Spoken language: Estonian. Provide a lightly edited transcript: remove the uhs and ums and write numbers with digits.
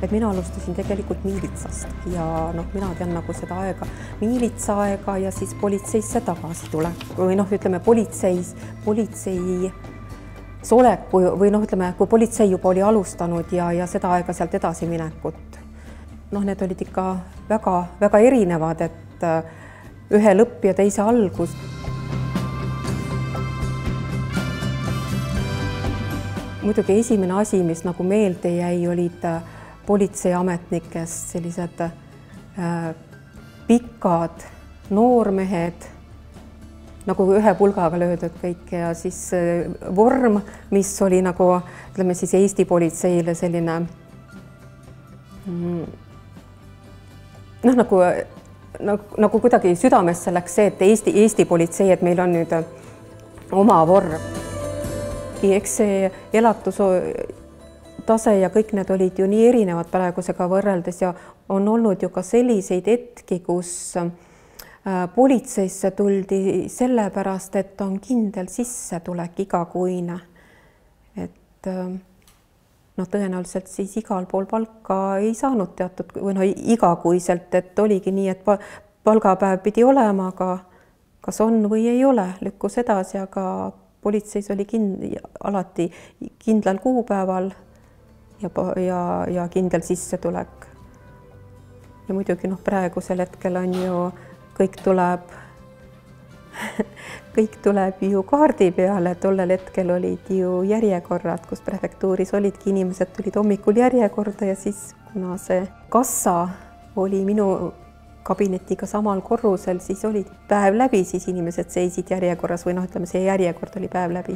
et mina alustasin tegelikult miilitsast ja noh, mina tean nagu seda aega, miilitsaaega ja siis politseisse tagasi tulek või noh, ütleme politseis oleku või noh, ütleme, kui politsei juba oli alustanud ja seda aega sealt edasi minekut. Noh, need olid ikka väga erinevad, et ühe lõpp ja teise algus. Muidugi esimene asi, mis nagu meelde jäi, olid politseiametnikest sellised pikad noormehed, nagu ühe pulgaga löödud kõik ja siis vorm, mis oli nagu, ütleme siis Eesti politseile selline noh, nagu kuidagi südamesse läks see, et Eesti politsei, et meil on nüüd oma vorm. Eks see elatustase ja kõik need olid ju nii erinevad praegusega võrreldes ja on olnud ju ka selliseid hetki, kus politseisse tuldi sellepärast, et on kindel sissetulek igakuine. Et noh, tõenäoliselt siis igal pool palka ei saanud teatud või noh, igakuiselt, et oligi nii, et palgapäev pidi olema, aga kas on või ei ole, lükkus edasi, aga politseis oli alati kindlal kuupäeval ja kindel sissetulek. Ja muidugi noh, praegusel hetkel on ju kõik tuleb ju kaardi peale, tollel hetkel olid ju järjekorrad, kus prefektuuris olidki inimesed, tulid hommikul järjekorda ja siis kuna see kassa oli minu kabinetiga samal korrusel, siis oli päev läbi, siis inimesed seisid järjekorras või noh, ütleme, see järjekord oli päev läbi.